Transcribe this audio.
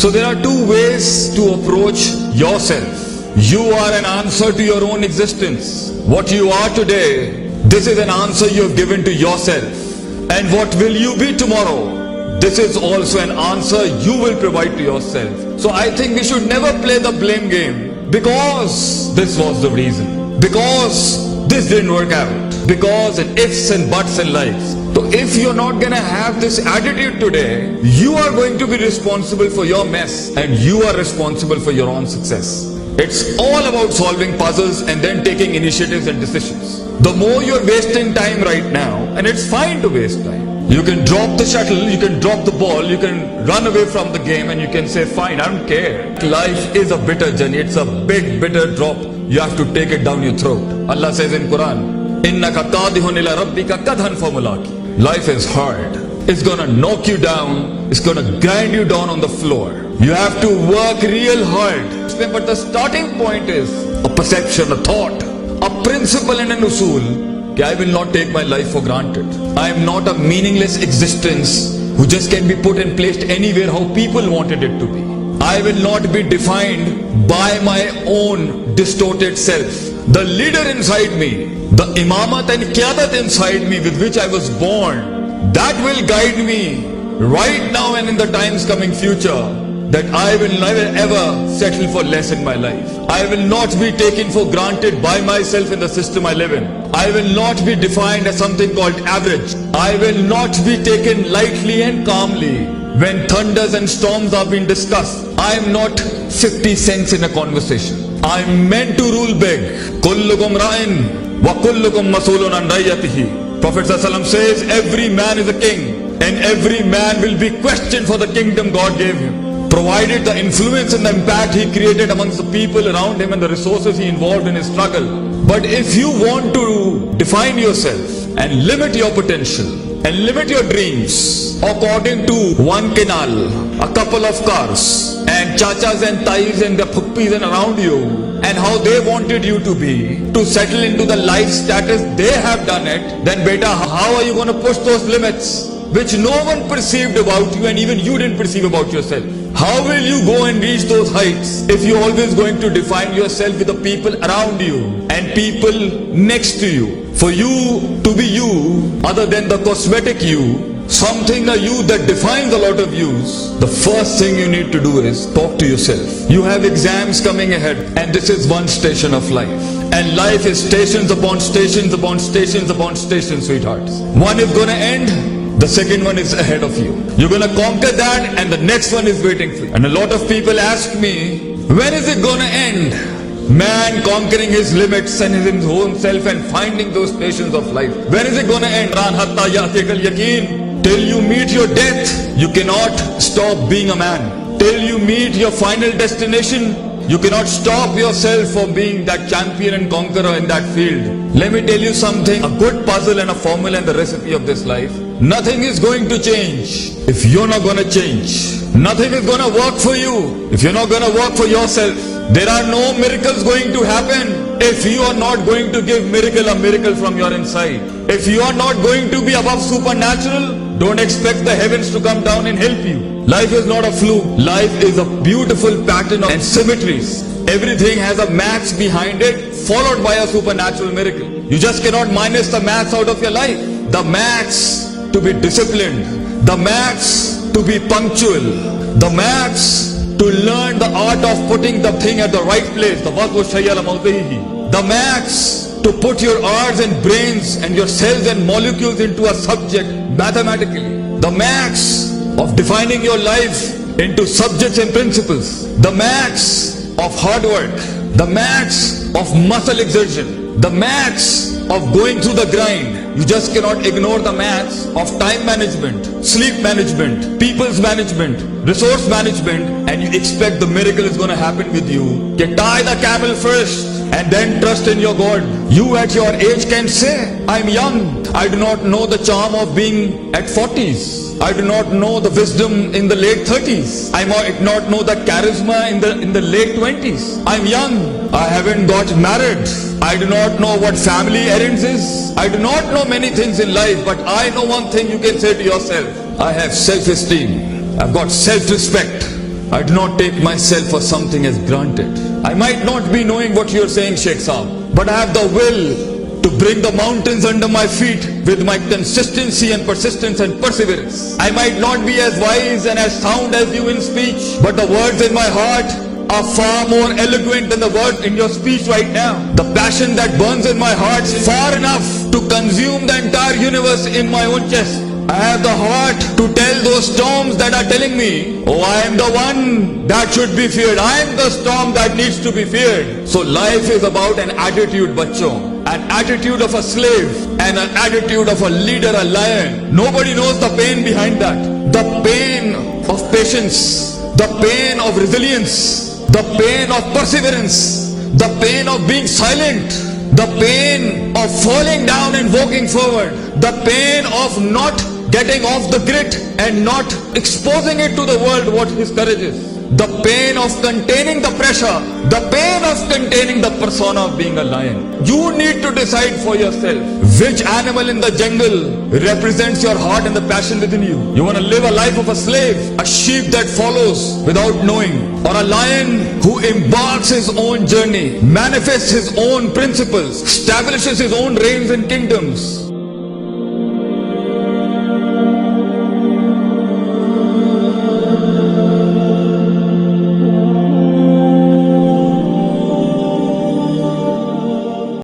So there are two ways to approach yourself. You are an answer to your own existence. What you are today, this is an answer you have given to yourself. And what will you be tomorrow? This is also an answer you will provide to yourself. So I think we should never play the blame game. Because this was the reason. Because this didn't work out. Because and ifs and buts in life. So if you're not gonna have this attitude today, you are going to be responsible for your mess. And you are responsible for your own success. It's all about solving puzzles and then taking initiatives and decisions. The more you're wasting time right now, and it's fine to waste time. You can drop the shuttle, you can drop the ball, you can run away from the game and you can say, fine, I don't care. Life is a bitter journey, it's a big bitter drop. You have to take it down your throat. Allah says in Quran, إِنَّكَ قَادِهٌ إِلَى رَبِّكَ قَدْهًا فَمُلَاقِي. Life is hard. It's gonna knock you down, it's gonna grind you down on the floor. You have to work real hard. But the starting point is a perception, a thought, a principle and an usul. I will not take my life for granted. I am not a meaningless existence who just can be put and placed anywhere how people wanted it to be. I will not be defined by my own distorted self. The leader inside me, the imamat and qiyadat inside me with which I was born, that will guide me right now and in the times coming future. That I will never ever settle for less in my life. I will not be taken for granted by myself in the system I live in. I will not be defined as something called average. I will not be taken lightly and calmly when thunders and storms are being discussed. I am not 50 cents in a conversation. I am meant to rule big. Kullukum ra'in wa kullukum masulun an ra'iyatihi. Prophet ﷺ says every man is a king and every man will be questioned for the kingdom God gave him. Provided the influence and the impact he created amongst the people around him and the resources he involved in his struggle. But if you want to define yourself and limit your potential and limit your dreams according to one canal, a couple of cars and chachas and tais and the phuppis and around you and how they wanted you to be, to settle into the life status they have done it, then beta, how are you going to push those limits which no one perceived about you and even you didn't perceive about yourself? How will you go and reach those heights if you're always going to define yourself with the people around you and people next to you? For you to be you, other than the cosmetic you, something a you that defines a lot of yous, the first thing you need to do is talk to yourself. You have exams coming ahead and this is one station of life. And life is stations upon stations upon stations upon stations, sweethearts. One is gonna end. The second one is ahead of you. You're gonna conquer that and the next one is waiting for you. And a lot of people ask me, when is it gonna end? Man conquering his limits and his own self and finding those stations of life. When is it gonna end? Till you meet your death, you cannot stop being a man. Till you meet your final destination, you cannot stop yourself from being that champion and conqueror in that field. Let me tell you something, a good puzzle and a formula and the recipe of this life. Nothing is going to change if you're not going to change. Nothing is going to work for you if you're not going to work for yourself. There are no miracles going to happen if you are not going to give a miracle from your inside. If you are not going to be above supernatural, don't expect the heavens to come down and help you. Life is not a fluke. Life is a beautiful pattern and symmetries. Everything has a maths behind it, followed by a supernatural miracle. You just cannot minus the maths out of your life. The maths to be disciplined, the maths to be punctual, the maths to learn the art of putting the thing at the right place, the maths to put your arts and brains and your cells and molecules into a subject mathematically, the maths of defining your life into subjects and principles, the maths of hard work, the maths of muscle exertion, the maths of going through the grind. You just cannot ignore the maths of time management, sleep management, people's management, resource management, and you expect the miracle is going to happen with you. Tie the camel first and then trust in your God. You at your age can say, I'm young. I do not know the charm of being at 40s. I do not know the wisdom in the late 30s. I might not know the charisma in the late 20s. I'm young. I haven't got married. I do not know what family errands is. I do not know many things in life, but I know one thing you can say to yourself. I have self-esteem. I've got self-respect. I do not take myself for something as granted. I might not be knowing what you are saying, Shaykh Saab, but I have the will to bring the mountains under my feet with my consistency and persistence and perseverance. I might not be as wise and as sound as you in speech, but the words in my heart are far more eloquent than the words in your speech right now. The passion that burns in my heart is far enough to consume the entire universe in my own chest. I have the heart to tell those storms that are telling me, oh, I am the one that should be feared. I am the storm that needs to be feared. So life is about an attitude, bachcho. An attitude of a slave and an attitude of a leader, a lion. Nobody knows the pain behind that. The pain of patience, the pain of resilience, the pain of perseverance, the pain of being silent, the pain of falling down and walking forward, the pain of not getting off the grit and not exposing it to the world what his courage is, the pain of containing the pressure, the pain of containing the persona of being a lion. You need to decide for yourself which animal in the jungle represents your heart and the passion within you. You want to live a life of a slave, a sheep that follows without knowing, or a lion who embarks his own journey, manifests his own principles, establishes his own reigns and kingdoms.